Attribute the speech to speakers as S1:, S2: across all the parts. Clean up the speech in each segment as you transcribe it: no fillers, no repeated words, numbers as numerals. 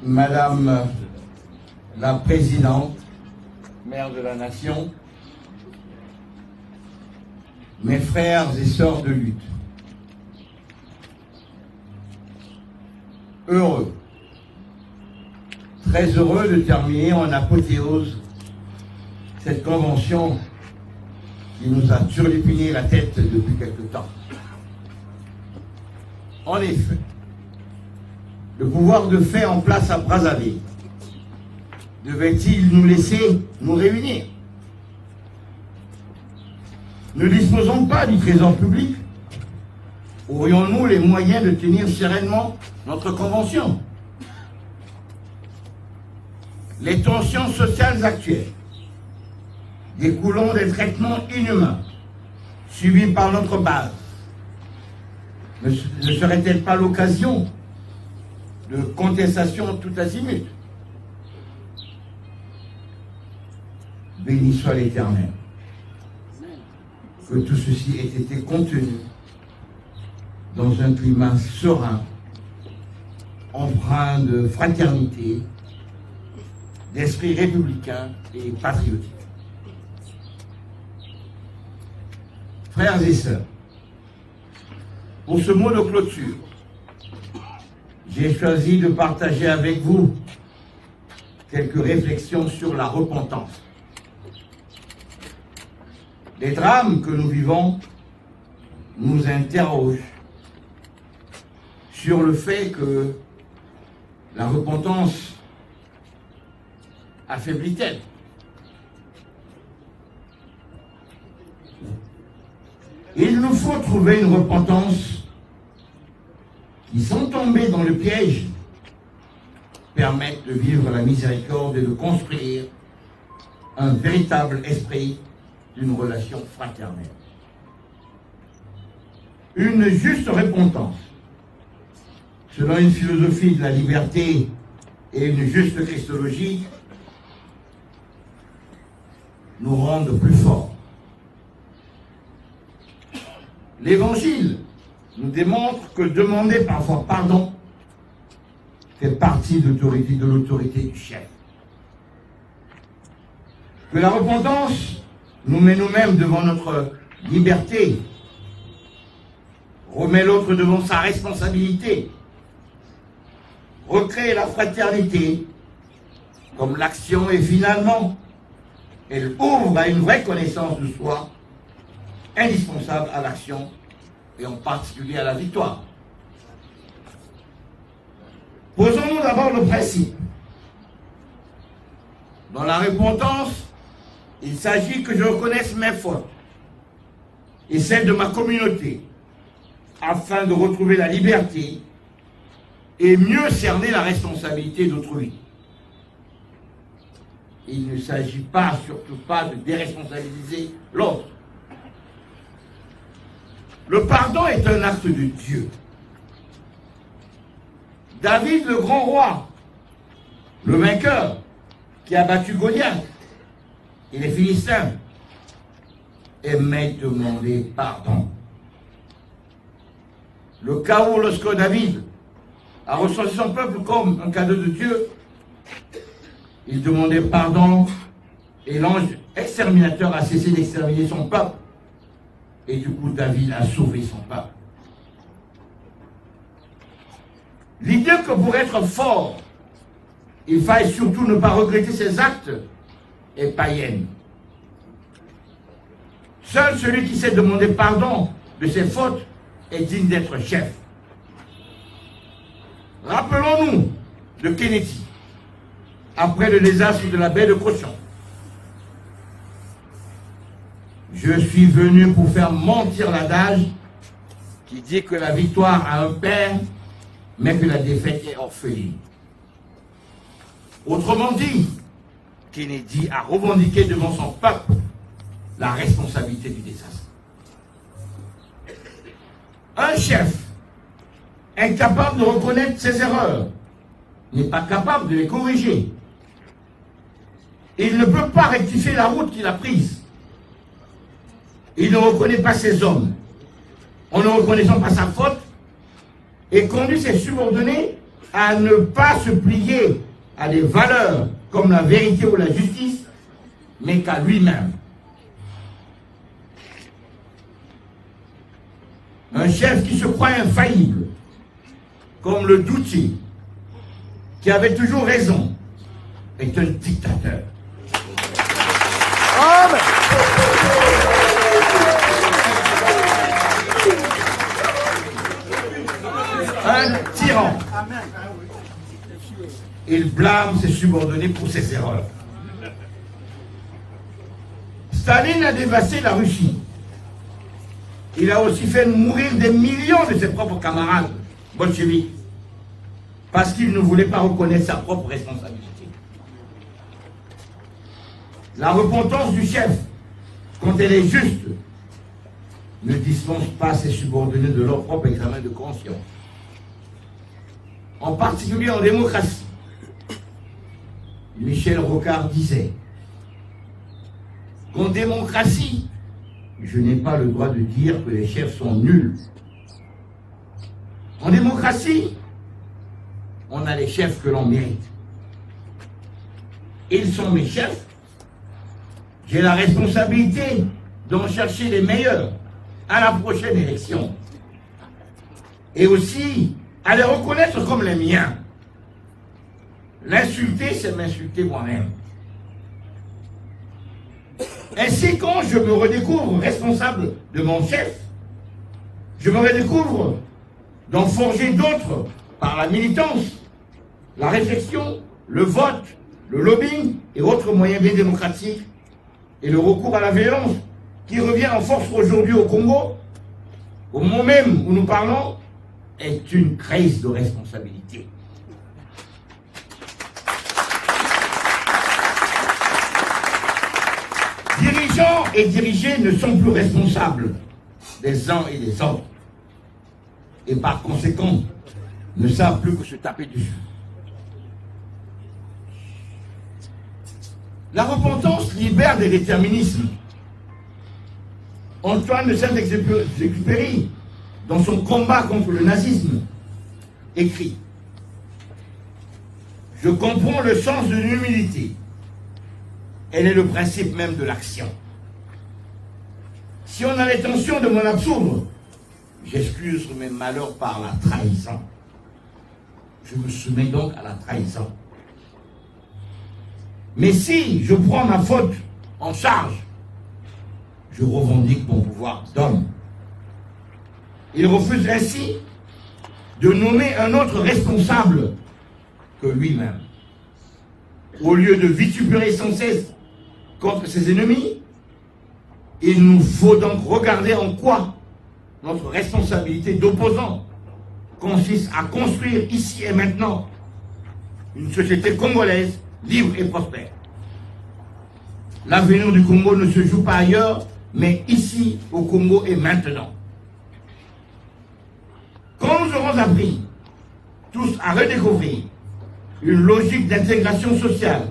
S1: Madame la Présidente, Mère de la Nation, mes frères et sœurs de lutte, heureux, très heureux de terminer en apothéose cette convention qui nous a turlupiné la tête depuis quelque temps. En effet, le pouvoir de fait en place à Brazzaville devait-il nous laisser nous réunir? Ne disposons pas du trésor public? Aurions-nous les moyens de tenir sereinement notre convention? Les tensions sociales actuelles découlant des traitements inhumains subis par notre base ne serait-elle pas l'occasion de contestations tout azimut? Béni soit l'Éternel. Que tout ceci ait été contenu dans un climat serein, empreint de fraternité, d'esprit républicain et patriotique. Frères et sœurs, pour ce mot de clôture, j'ai choisi de partager avec vous quelques réflexions sur la repentance. Les drames que nous vivons nous interrogent sur le fait que la repentance affaiblit-elle? Il nous faut trouver une repentance qui, sans tomber dans le piège, permette de vivre la miséricorde et de construire un véritable esprit d'une relation fraternelle. Une juste repentance, selon une philosophie de la liberté et une juste christologie, nous rendent plus forts. L'Évangile nous démontre que demander parfois pardon fait partie de l'autorité du chef. Que la repentance nous met nous-mêmes devant notre liberté, remet l'autre devant sa responsabilité, recrée la fraternité comme l'action et finalement, elle ouvre à une vraie connaissance de soi, indispensable à l'action et en particulier à la victoire. Posons-nous d'abord le principe. Dans la repentance, il s'agit que je reconnaisse mes fautes et celles de ma communauté afin de retrouver la liberté et mieux cerner la responsabilité d'autrui. Il ne s'agit pas, surtout pas, de déresponsabiliser l'autre. Le pardon est un acte de Dieu. David, le grand roi, le vainqueur, qui a battu Goliath et les Philistins, aimait demander pardon. Le cas où, lorsque David a ressenti son peuple comme un cadeau de Dieu, il demandait pardon et l'ange exterminateur a cessé d'exterminer son peuple. Et du coup, David a sauvé son peuple. L'idée que pour être fort, il faille surtout ne pas regretter ses actes est païenne. Seul celui qui sait demander pardon de ses fautes est digne d'être chef. Rappelons-nous de Kennedy, après le désastre de la baie de Cochon. Je suis venu pour faire mentir l'adage qui dit que la victoire a un père, mais que la défaite est orpheline. Autrement dit, Kennedy a revendiqué devant son peuple la responsabilité du désastre. Un chef incapable de reconnaître ses erreurs n'est pas capable de les corriger. Il ne peut pas rectifier la route qu'il a prise. Il ne reconnaît pas ses hommes. En ne reconnaissant pas sa faute, et conduit ses subordonnés à ne pas se plier à des valeurs comme la vérité ou la justice, mais qu'à lui-même. Un chef qui se croit infaillible, comme le Doutier, qui avait toujours raison, est un dictateur.
S2: Amen.
S1: Un tyran. Il blâme ses subordonnés pour ses erreurs. Staline a dévasté la Russie. Il a aussi fait mourir des millions de ses propres camarades bolcheviques parce qu'il ne voulait pas reconnaître sa propre responsabilité. La repentance du chef, quand elle est juste, ne dispense pas ses subordonnés de leur propre examen de conscience. En particulier en démocratie. Michel Rocard disait qu'en démocratie, je n'ai pas le droit de dire que les chefs sont nuls. En démocratie, on a les chefs que l'on mérite. Ils sont mes chefs. J'ai la responsabilité d'en chercher les meilleurs à la prochaine élection. Et aussi à les reconnaître comme les miens. L'insulter, c'est m'insulter moi-même. Ainsi, quand je me redécouvre responsable de mon chef, je me redécouvre d'en forger d'autres par la militance, la réflexion, le vote, le lobbying et autres moyens bien démocratiques, et le recours à la violence qui revient en force aujourd'hui au Congo, au moment même où nous parlons, est une crise de responsabilité. Dirigeants et dirigés ne sont plus responsables des uns et des autres, et par conséquent, ne savent plus que se taper dessus. La repentance libère des déterminismes. Antoine de Saint-Exupéry, dans son combat contre le nazisme, écrit « Je comprends le sens de l'humilité. Elle est le principe même de l'action. Si on a l'intention de m'en absoudre, j'excuse mes malheurs par la trahison. Je me soumets donc à la trahison. Mais si je prends ma faute en charge, je revendique mon pouvoir d'homme. » Il refuse ainsi de nommer un autre responsable que lui-même. Au lieu de vitupérer sans cesse contre ses ennemis, il nous faut donc regarder en quoi notre responsabilité d'opposant consiste à construire ici et maintenant une société congolaise libre et prospère. L'avenir du Congo ne se joue pas ailleurs, mais ici, au Congo et maintenant. Quand nous aurons appris tous à redécouvrir une logique d'intégration sociale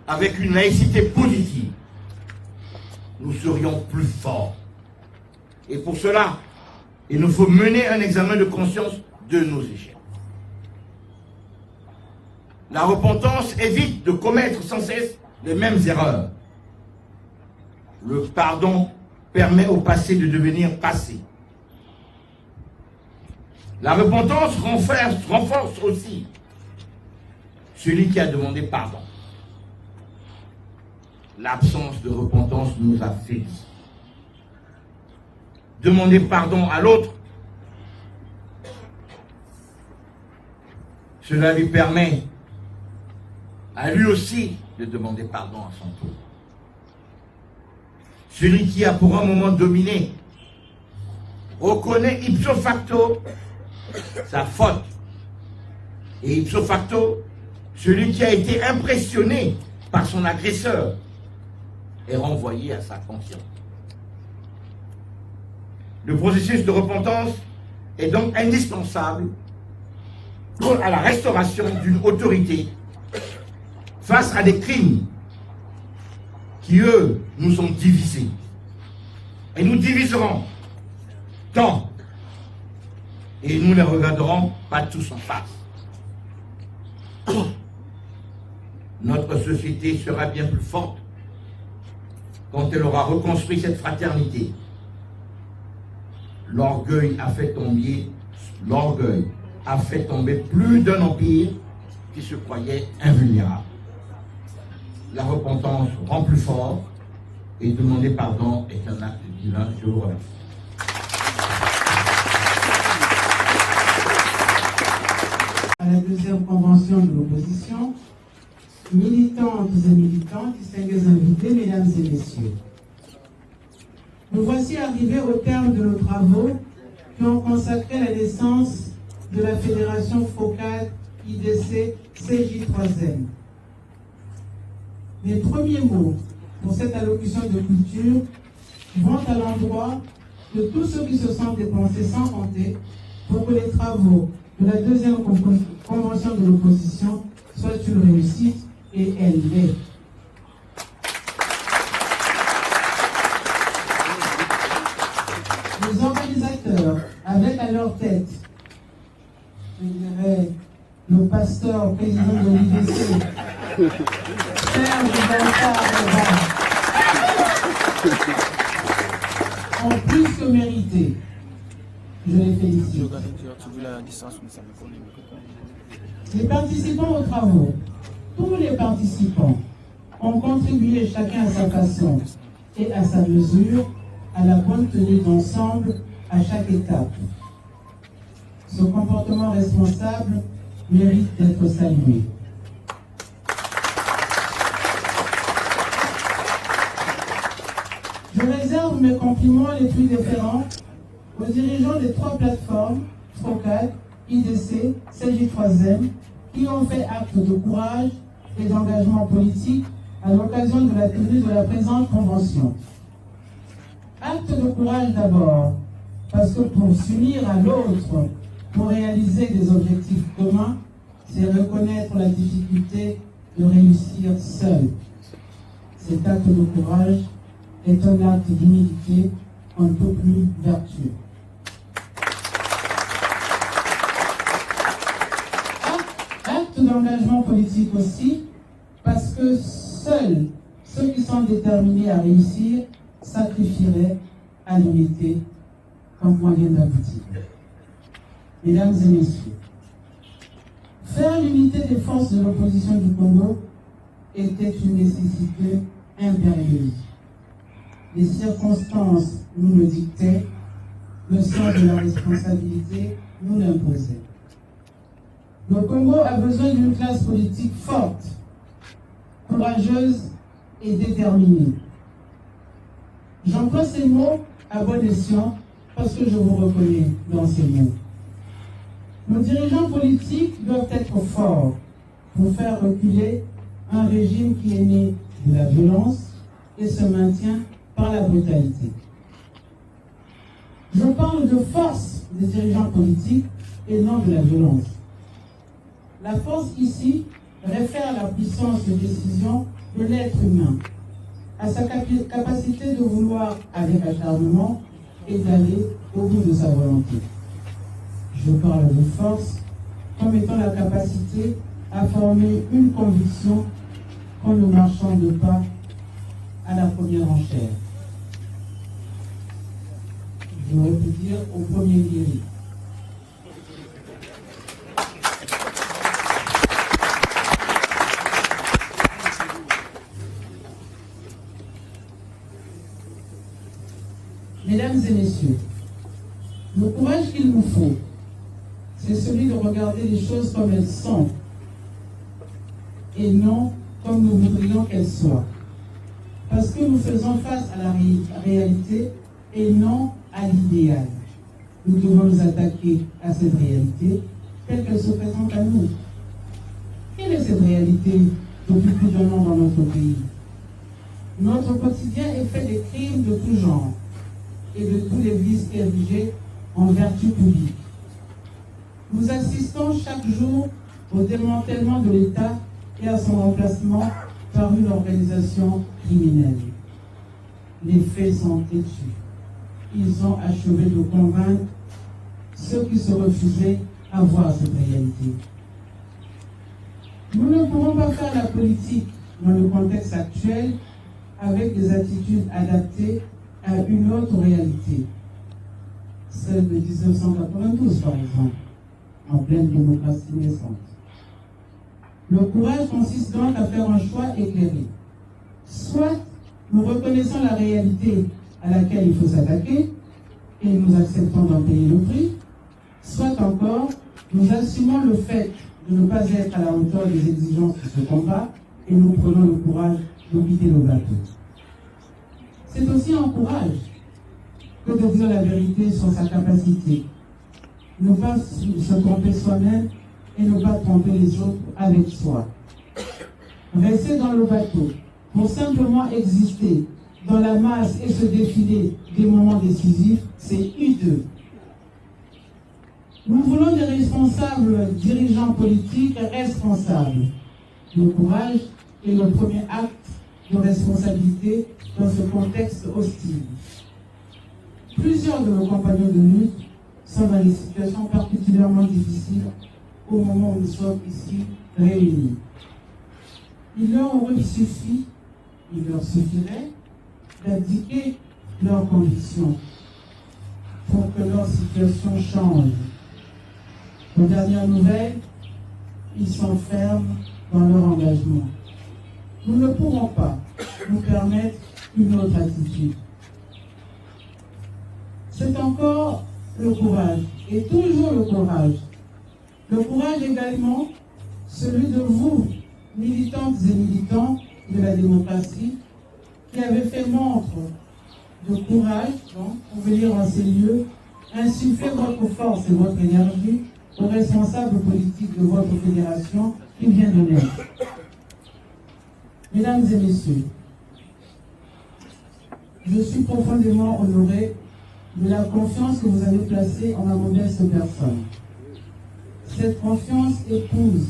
S1: avec une laïcité positive, nous serions plus forts. Et pour cela, il nous faut mener un examen de conscience de nos échecs. La repentance évite de commettre sans cesse les mêmes erreurs. Le pardon permet au passé de devenir passé. La repentance renforce aussi celui qui a demandé pardon. L'absence de repentance nous affaiblit. Demander pardon à l'autre, cela lui permet à lui aussi de demander pardon à son tour. Celui qui a pour un moment dominé reconnaît ipso facto sa faute. Et ipso facto, celui qui a été impressionné par son agresseur est renvoyé à sa conscience. Le processus de repentance est donc indispensable à la restauration d'une autorité face à des crimes qui, eux, nous ont divisés. Et nous diviserons tant, et nous ne les regarderons pas tous en face. Notre société sera bien plus forte quand elle aura reconstruit cette fraternité. L'orgueil a fait tomber plus d'un empire qui se croyait invulnérable. La repentance rend plus fort et demander pardon est un acte divin. Je vous remercie.
S2: À la deuxième convention de l'opposition, militantes et militants, distingués invités, mesdames et messieurs. Nous voici arrivés au terme de nos travaux qui ont consacré la naissance de la Fédération FOCAD IDC CJ3M. Les premiers mots pour cette allocution de culture vont à l'endroit de tous ceux qui se sont dépensés sans compter pour que les travaux de la deuxième convention de l'opposition soient une réussite, et elle l'est. Les organisateurs, avec à leur tête, je dirais, le pasteur président de l'IDC, Serge Baltard, ont plus que mérité. Je les félicite. Les participants aux travaux, tous les participants ont contribué chacun à sa façon et à sa mesure à la bonne tenue d'ensemble à chaque étape. Ce comportement responsable mérite d'être salué. Je réserve mes compliments les plus déférents aux dirigeants des trois plateformes, FOCAD, IDC, CJ3M, qui ont fait acte de courage et d'engagement politique à l'occasion de la tenue de la présente convention. Acte de courage d'abord, parce que pour s'unir à l'autre, pour réaliser des objectifs communs, c'est reconnaître la difficulté de réussir seul. Cet acte de courage est un acte d'humilité un peu plus vertueux. Acte d'engagement politique aussi, parce que seuls ceux qui sont déterminés à réussir sacrifieraient à l'unité comme moyen d'aboutir. Mesdames et messieurs, faire l'unité des forces de l'opposition du Congo était une nécessité impérieuse. Les circonstances nous le dictaient, le sens de la responsabilité nous l'imposait. Le Congo a besoin d'une classe politique forte, courageuse et déterminée. J'emploie ces mots à bon escient parce que je vous reconnais dans ces mots. Nos dirigeants politiques doivent être forts pour faire reculer un régime qui est né de la violence et se maintient par la brutalité. Je parle de force des dirigeants politiques et non de la violence. La force ici réfère à la puissance de décision de l'être humain, à sa capacité de vouloir avec acharnement et d'aller au bout de sa volonté. Je parle de force comme étant la capacité à former une conviction qu'on ne marchande pas à la première enchère. J'aurais pu dire au premier guéri. Mesdames et messieurs, le courage qu'il nous faut, c'est celui de regarder les choses comme elles sont et non comme nous voudrions qu'elles soient. Parce que nous faisons face à la réalité et non à l'idéal. Nous devons nous attaquer à cette réalité telle qu'elle se présente à nous. Quelle est cette réalité depuis plus d'un an dans notre pays? Notre quotidien est fait de crimes de tout genre et de tous les vices érigés en vertu publique. Nous assistons chaque jour au démantèlement de l'État et à son remplacement par une organisation criminelle. Les faits sont têtus. Ils ont achevé de convaincre ceux qui se refusaient à voir cette réalité. Nous ne pourrons pas faire la politique dans le contexte actuel avec des attitudes adaptées à une autre réalité, celle de 1992 par exemple, en pleine démocratie naissante. Le courage consiste donc à faire un choix éclairé. Soit nous reconnaissons la réalité à laquelle il faut s'attaquer et nous acceptons d'en payer le prix, soit encore nous assumons le fait de ne pas être à la hauteur des exigences de ce combat et nous prenons le courage de quitter le bateau. C'est aussi un courage que de dire la vérité sur sa capacité, ne pas se tromper soi-même et ne pas tromper les autres avec soi. Rester dans le bateau pour simplement exister dans la masse et se défiler des moments décisifs, c'est hideux. Nous voulons des responsables, dirigeants politiques responsables. Le courage est le premier acte de responsabilité dans ce contexte hostile. Plusieurs de nos compagnons de lutte sont dans des situations particulièrement difficiles au moment où nous sommes ici réunis. Il leur suffirait d'abdiquer leurs convictions pour que leur situation change. Aux dernières nouvelles, ils sont fermes dans leur engagement. Nous ne pourrons pas nous permettre une autre attitude. C'est encore le courage, et toujours le courage. Le courage également, celui de vous, militantes et militants de la démocratie, qui avez fait montre de courage pour venir en ces lieux, insuffler votre force et votre énergie aux responsables politiques de votre fédération qui vient de naître. Mesdames et messieurs, je suis profondément honoré de la confiance que vous avez placée en ma modeste personne. Cette confiance épouse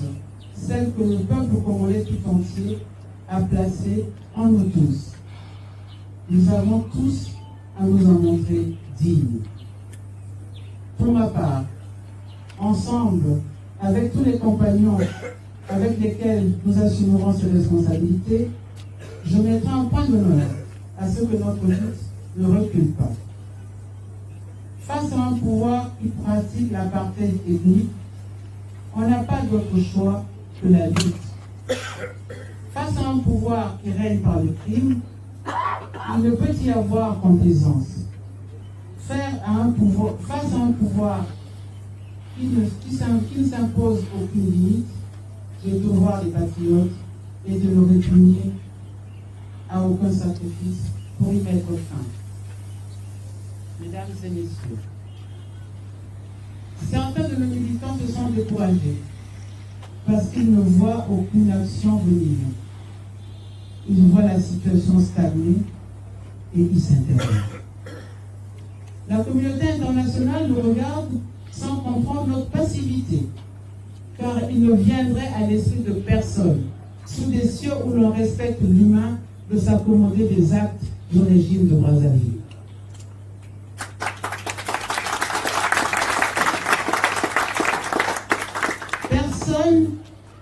S2: celle que le peuple congolais tout entier a placée en nous tous. Nous avons tous à nous en montrer dignes. Pour ma part, ensemble, avec tous les compagnons avec lesquels nous assumerons ces responsabilités, je mettrai un point d'honneur à ce que notre lutte ne recule pas. Face à un pouvoir qui pratique l'apartheid ethnique, on n'a pas d'autre choix que la lutte. Face à un pouvoir qui règne par le crime, il ne peut y avoir complaisance. Face à un pouvoir qui ne s'impose aucune limite, le devoir des patriotes est de le réprimer à aucun sacrifice pour y mettre fin. Mesdames et messieurs, certains de nos militants se sont découragés parce qu'ils ne voient aucune action venir. Ils voient la situation stagner et ils s'interrogent. La communauté internationale nous regarde sans comprendre notre passivité, car il ne viendrait à l'esprit de personne, sous des cieux où l'on respecte l'humain, de s'accommoder des actes du régime de Brazzaville. Personne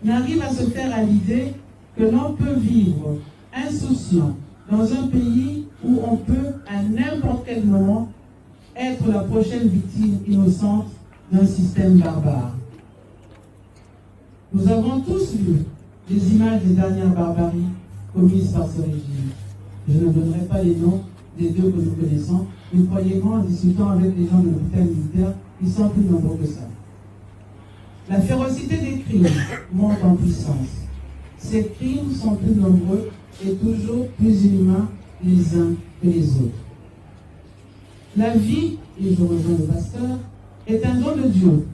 S2: n'arrive à se faire à l'idée que l'on peut vivre insouciant dans un pays où on peut à n'importe quel moment être la prochaine victime innocente d'un système barbare. Nous avons tous vu les images des dernières barbaries commises par ce régime. Je ne donnerai pas les noms des deux que nous connaissons, mais croyez-moi, en discutant avec les gens de l'hôpital militaire, ils sont plus nombreux que ça. La férocité des crimes monte en puissance. Ces crimes sont plus nombreux et toujours plus inhumains les uns que les autres. La vie, et je rejoins le pasteur, est un don de Dieu.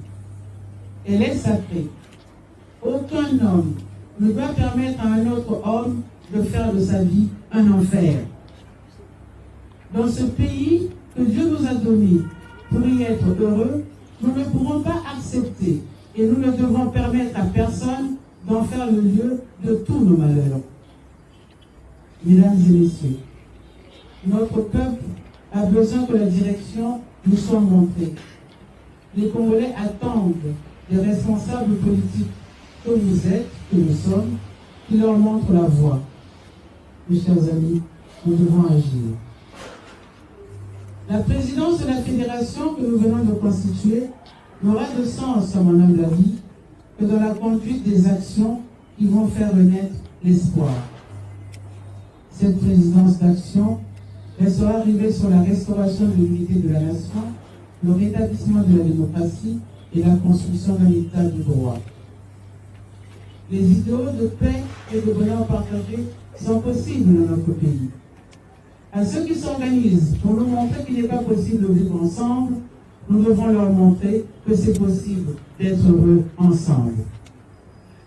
S2: Elle est sacrée. Aucun homme ne doit permettre à un autre homme de faire de sa vie un enfer. Dans ce pays que Dieu nous a donné pour y être heureux, nous ne pourrons pas accepter et nous ne devrons permettre à personne d'en faire le lieu de tous nos malheurs. Mesdames et messieurs, notre peuple a besoin que la direction nous soit montrée. Les Congolais attendent des responsables politiques que vous êtes, que nous sommes, qui leur montre la voie. Mes chers amis, nous devons agir. La présidence de la fédération que nous venons de constituer n'aura de sens, à mon humble avis, que dans la conduite des actions qui vont faire renaître l'espoir. Cette présidence d'action restera arrivée sur la restauration de l'unité de la nation, le rétablissement de la démocratie et la construction d'un État de droit. Les idéaux de paix et de bonheur partagé sont possibles dans notre pays. À ceux qui s'organisent pour nous montrer qu'il n'est pas possible de vivre ensemble, nous devons leur montrer que c'est possible d'être heureux ensemble.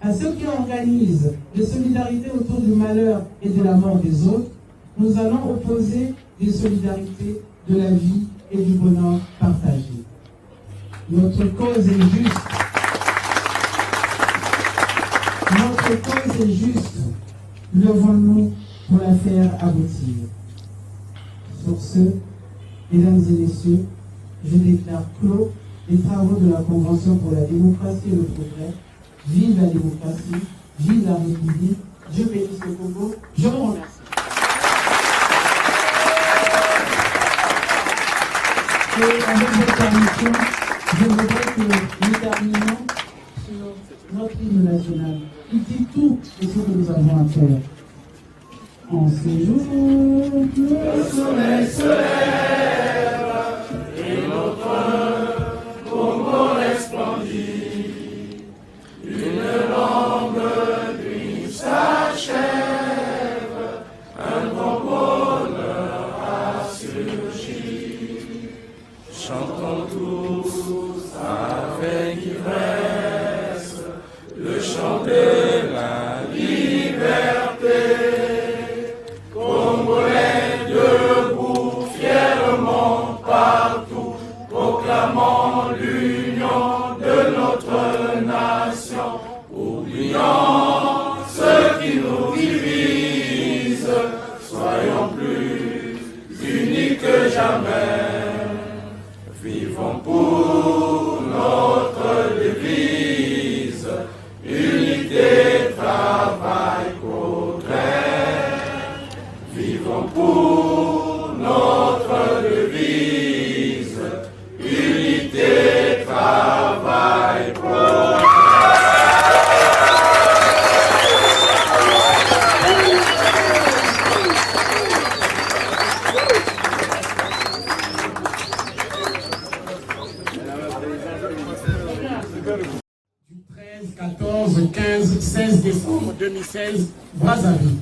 S2: À ceux qui organisent des solidarités autour du malheur et de la mort des autres, nous allons opposer des solidarités de la vie et du bonheur partagé. Notre cause est juste. Notre cause est juste. Levons-nous pour la faire aboutir. Sur ce, mesdames et messieurs, je déclare clos les travaux de la Convention pour la démocratie et le progrès. Vive la démocratie, vive la République, Dieu bénisse le Congo, je vous remercie. Et avec votre permission, je voudrais que nous terminions sur notre hymne national, qui dit tout de ce que nous avons à faire. En ces jours, le soleil se lève et notre Congo resplendit. Une longue nuit s'achève, un grand bonheur a surgi. Chantons tous avec ivresse le chant de la liberté. Congolais debout fièrement partout, proclamant l'union de notre nation. Oubliant ce qui nous divise, soyons plus unis que jamais. Vivons pour notre devise, unité, travail, progrès. Vivons pour notre devise, unité, travail, progrès.
S3: Du 13, 14, 15, 16 décembre 2016, Brazzaville.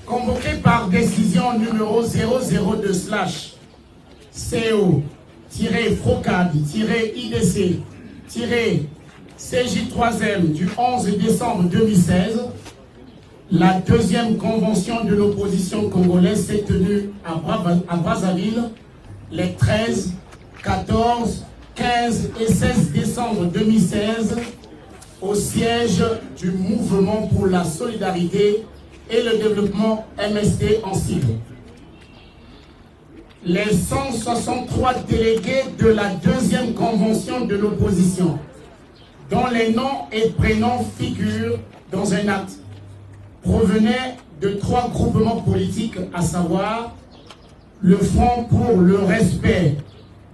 S3: Convoqué par décision numéro 002/CO-FROCAD-IDC-CJ3M du 11 décembre 2016, la deuxième convention de l'opposition congolaise s'est tenue à Brazzaville les 13, 14, 15 et 16 décembre 2016 au siège du Mouvement pour la solidarité et le développement MSD en sigle. Les 163 délégués de la deuxième convention de l'opposition, dont les noms et prénoms figurent dans un acte, provenaient de 3 groupements politiques, à savoir le Front pour le respect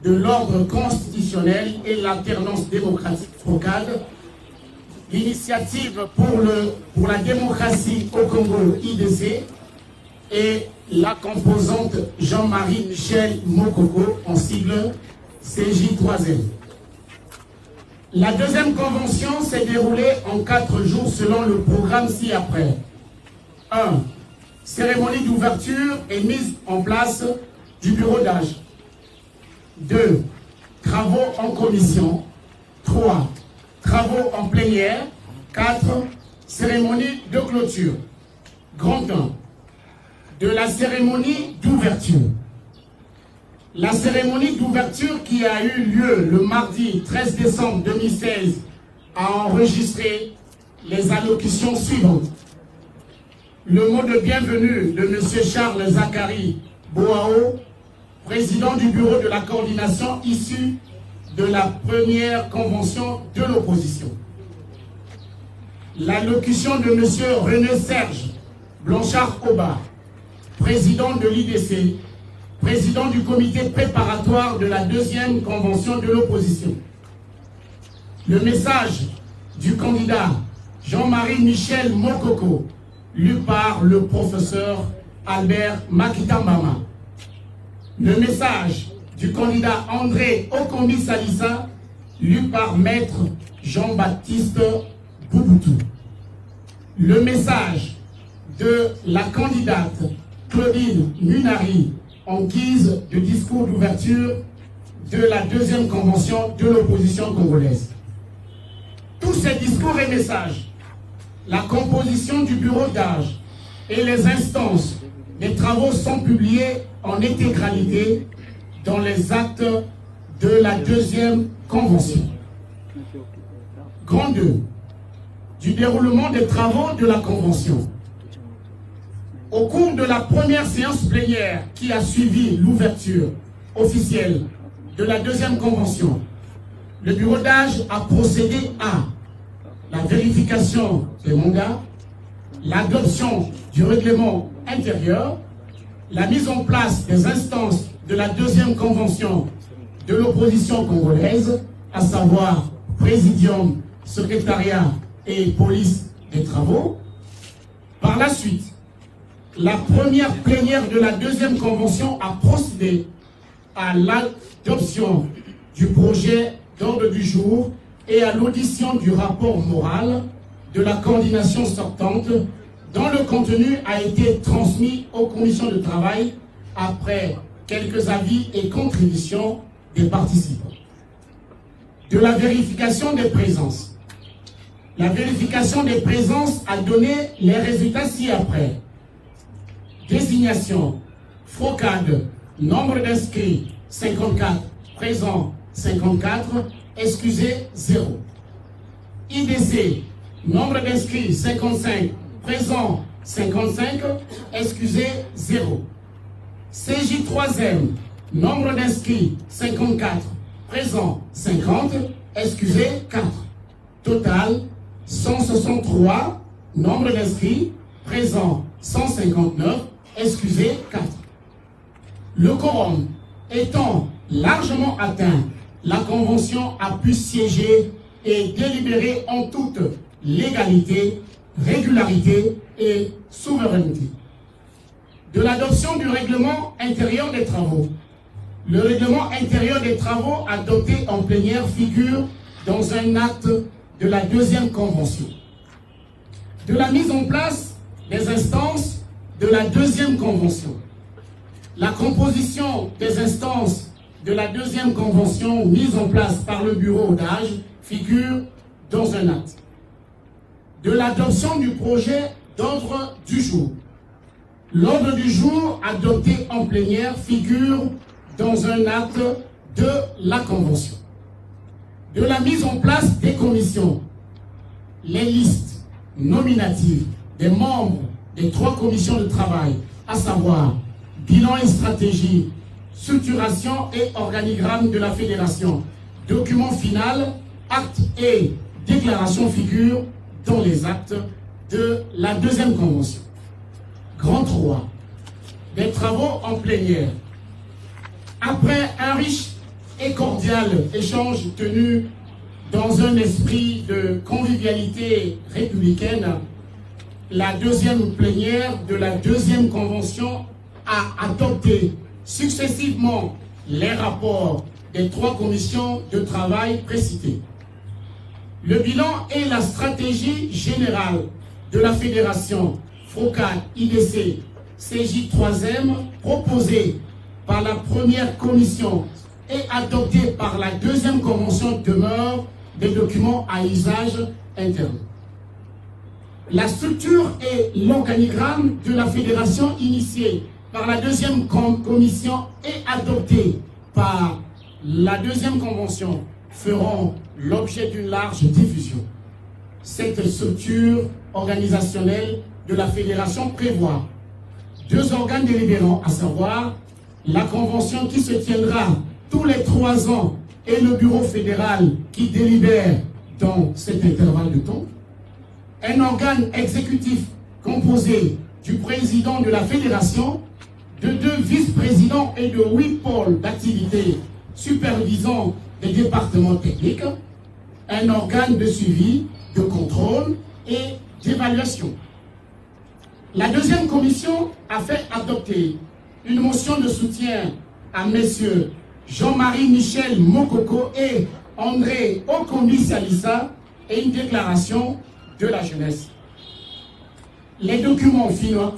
S3: de l'ordre constitutionnel et l'alternance démocratique FROCAD, l'Initiative pour la démocratie au Congo IDC et la composante Jean-Marie Michel Mokoko en sigle CJ3M. La deuxième convention s'est déroulée en 4 jours selon le programme ci-après. 1. Cérémonie d'ouverture et mise en place du bureau d'âge. 2. Travaux en commission. 3. Travaux en plénière. 4. Cérémonie de clôture. Grand 1. De la cérémonie d'ouverture. La cérémonie d'ouverture qui a eu lieu le mardi 13 décembre 2016 a enregistré les allocutions suivantes. Le mot de bienvenue de M. Charles Zachary Boao, président du bureau de la coordination issu de la première convention de l'opposition. L'allocution de M. René Serge Blanchard-Aubard, président de l'IDC, président du comité préparatoire de la deuxième convention de l'opposition. Le message du candidat Jean-Marie Michel Mokoko, lu par le professeur Albert Makitambama. Le message du candidat André Okombi Salissa, lu par maître Jean-Baptiste Bouboutou. Le message de la candidate Claudine Munari en guise de discours d'ouverture de la deuxième convention de l'opposition congolaise. Tous ces discours et messages, la composition du bureau d'âge et les instances des travaux sont publiés en intégralité dans les actes de la deuxième convention. Grand 2. Du déroulement des travaux de la convention. Au cours de la première séance plénière qui a suivi l'ouverture officielle de la deuxième convention, le bureau d'âge a procédé à la vérification des mandats, l'adoption du règlement intérieur, la mise en place des instances de la deuxième convention de l'opposition congolaise, à savoir présidium, secrétariat et police des travaux. Par la suite, la première plénière de la deuxième convention a procédé à l'adoption du projet d'ordre du jour et à l'audition du rapport moral de la coordination sortante, dont le contenu a été transmis aux commissions de travail après quelques avis et contributions des participants. De la vérification des présences. La vérification des présences a donné les résultats ci-après. Désignation, FROCAD, nombre d'inscrits 54, présents 54, excusez 0. IDC, nombre d'inscrits 55, présents 55, excusez 0. CJ3M, nombre d'inscrits 54, présents 50, excusez 4. Total 163, nombre d'inscrits, présents 159, excusez 4. Le quorum étant largement atteint, la convention a pu siéger et délibérer en toute légalité, régularité et souveraineté. De l'adoption du règlement intérieur des travaux. Le règlement intérieur des travaux adopté en plénière figure dans un acte de la deuxième convention. De la mise en place des instances de la deuxième convention. La composition des instances de la deuxième convention mise en place par le bureau d'âge figure dans un acte. De l'adoption du projet d'ordre du jour. L'ordre du jour adopté en plénière figure dans un acte de la convention. De la mise en place des commissions. Les listes nominatives des membres des 3 commissions de travail, à savoir bilan et stratégie, structuration et organigramme de la fédération, document final, acte et déclaration figurent dans les actes de la deuxième convention. Grand 3. Des travaux en plénière. Après un riche et cordial échange tenu dans un esprit de convivialité républicaine, la deuxième plénière de la deuxième convention a adopté successivement les rapports des 3 commissions de travail précitées. Le bilan et la stratégie générale de la fédération FROCAD, IDC, CJ3M, proposée par la première commission et adoptée par la deuxième convention demeurent des documents à usage interne. La structure et l'organigramme de la fédération initiée par la deuxième commission et adoptée par la deuxième convention feront l'objet d'une large diffusion. Cette structure organisationnelle de la fédération prévoit 2 organes délibérants, à savoir la convention qui se tiendra tous les 3 ans et le bureau fédéral qui délibère dans cet intervalle de temps, un organe exécutif composé du président de la fédération, de 2 vice-présidents et de 8 pôles d'activité supervisant des départements techniques, un organe de suivi, de contrôle et d'évaluation. La deuxième commission a fait adopter une motion de soutien à messieurs Jean-Marie Michel Mokoko et André Okondi Salissa et une déclaration de la jeunesse. Les documents finaux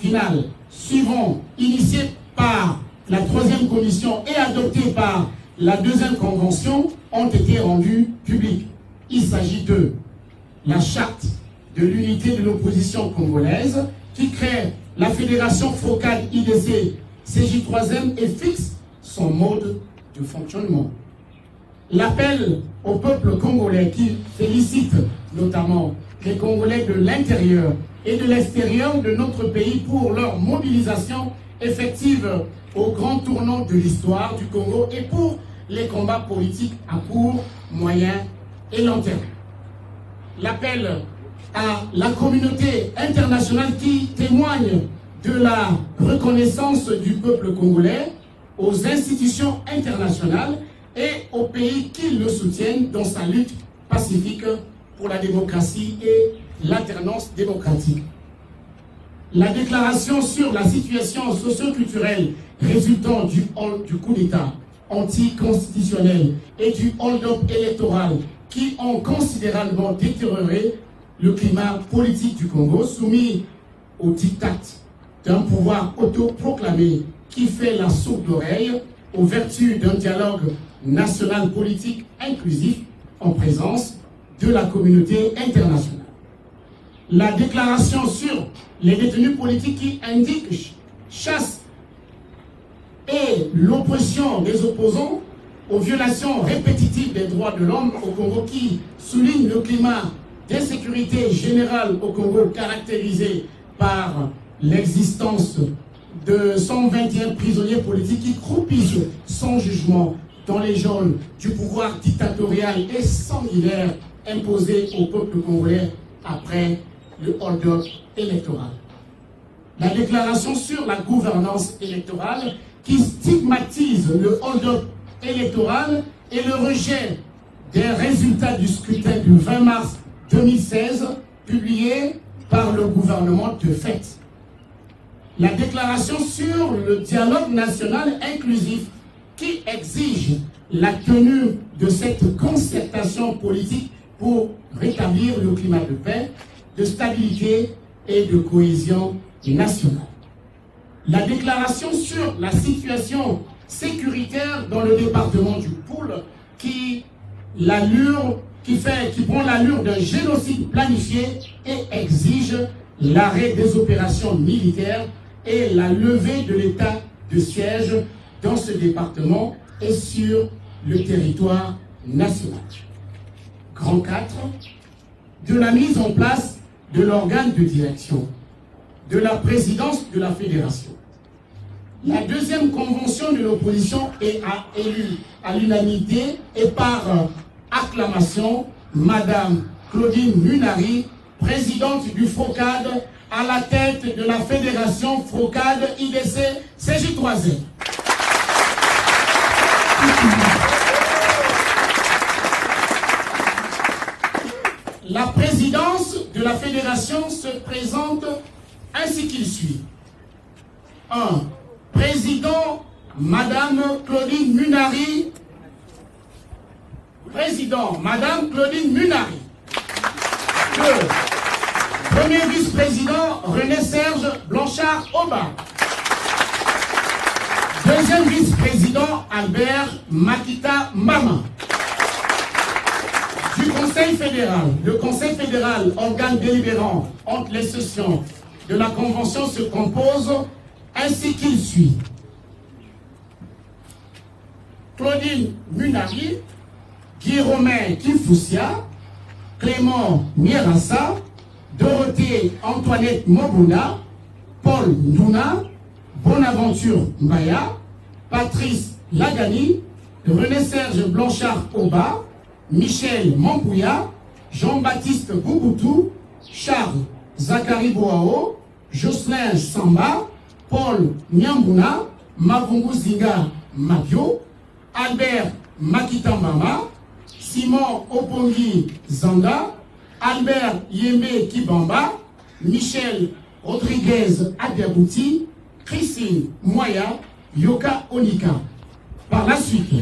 S3: suivants, initiés par la 3e commission et adoptés par la 2e convention, ont été rendus publics. Il s'agit de la charte de l'unité de l'opposition congolaise qui crée la fédération FROCAD IDC CJ3M et fixe son mode de fonctionnement. L'appel au peuple congolais qui félicite notamment les Congolais de l'intérieur et de l'extérieur de notre pays pour leur mobilisation effective au grand tournant de l'histoire du Congo et pour les combats politiques à court, moyen et long terme. L'appel à la communauté internationale qui témoigne de la reconnaissance du peuple congolais, aux institutions internationales et aux pays qui le soutiennent dans sa lutte pacifique pour la démocratie et l'alternance démocratique. La déclaration sur la situation socio-culturelle résultant du coup d'État anticonstitutionnel et du hold-up électoral qui ont considérablement détérioré le climat politique du Congo, soumis au diktat d'un pouvoir autoproclamé qui fait la sourde oreille aux vertus d'un dialogue national politique inclusif en présence de la communauté internationale. La déclaration sur les détenus politiques qui indique chasse et l'oppression des opposants aux violations répétitives des droits de l'homme au Congo qui souligne le climat d'insécurité générale au Congo caractérisé par l'existence de 121 prisonniers politiques qui croupissent sans jugement dans les geôles du pouvoir dictatorial et sanguinaire imposé au peuple congolais après le hold-up électoral. La déclaration sur la gouvernance électorale qui stigmatise le hold-up électoral et le rejet des résultats du scrutin du 20 mars 2016 publié par le gouvernement de fait. La déclaration sur le dialogue national inclusif qui exige la tenue de cette concertation politique pour rétablir le climat de paix, de stabilité et de cohésion nationale. La déclaration sur la situation sécuritaire dans le département du Poul qui prend l'allure d'un génocide planifié et exige l'arrêt des opérations militaires et la levée de l'état de siège dans ce département et sur le territoire national. Grand 4, de la mise en place de l'organe de direction de la présidence de la fédération. La deuxième convention de l'opposition a élu à l'unanimité et par acclamation Madame Claudine Munari, présidente du FROCAD, à la tête de la fédération FROCAD IDC CJ3M. La présidence de la fédération se présente ainsi qu'il suit. 1. Président, Madame Claudine Munari. Président, Madame Claudine Munari. 2. Premier vice-président, René-Serge Blanchard-Aubin. Deuxième vice-président, Albert Makita Mama. Du Conseil fédéral. Le Conseil fédéral, organe délibérant entre les sessions de la Convention, se compose ainsi qu'il suit. Claudine Munari, Guy-Romain Kifoussia, Clément Mierassa, Dorothée Antoinette Mobunda, Paul Nduna, Bonaventure Mbaya, Patrice Lagani, René-Serge Blanchard-Oba, Michel Mampouya, Jean-Baptiste Bouboutou, Charles Zachary Boao, Jocelyn Samba, Paul Nyambuna, Mavungu Zinga Mabio, Albert Makitambama, Simon Opongi Zanda, Albert Yembe Kibamba, Michel Rodriguez Abiabouti, Christine Moya, Yoka Onika. Par la suite,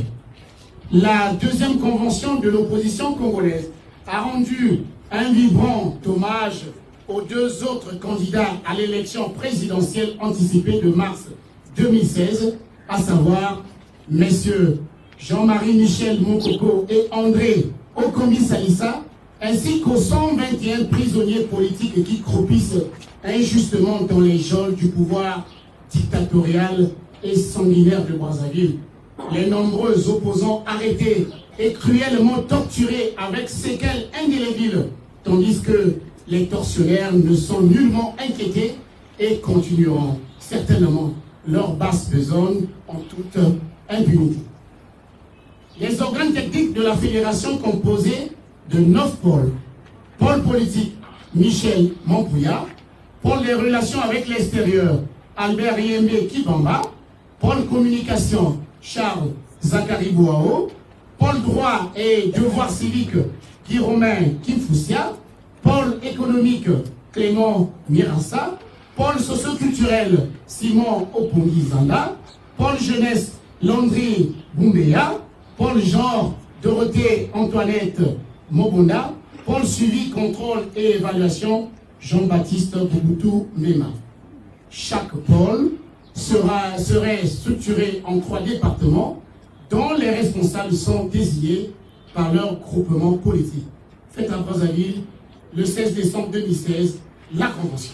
S3: la deuxième convention de l'opposition congolaise a rendu un vibrant hommage aux deux autres candidats à l'élection présidentielle anticipée de mars 2016, à savoir messieurs Jean-Marie Michel Mokoko et André Okomi Salissa, ainsi qu'aux 121 prisonniers politiques qui croupissent injustement dans les geôles du pouvoir dictatorial et sanguinaire de Brazzaville. Les nombreux opposants arrêtés et cruellement torturés avec séquelles indélébiles, tandis que les tortionnaires ne sont nullement inquiétés et continueront certainement leur basse besogne en toute impunité. Les organes techniques de la fédération composés de 9 pôles: pôle politique, Michel Mampouya; pôle des relations avec l'extérieur, Albert Yembe Kibamba; pôle communication, Charles Zachary Boao; pôle droit et devoir civique, Guy Romain Kimfoussia; pôle économique, Clément Miransa; pôle socio-culturel, Simon Opongi Zanda; pôle jeunesse, Landry Boumbéa; pôle genre, Dorothée Antoinette Mobonda; pôle suivi, contrôle et évaluation, Jean-Baptiste Bouboutou Mema. Chaque pôle serait structuré en 3 départements dont les responsables sont désignés par leur groupement politique. Faites à Brazzaville, le 16 décembre 2016, la convention.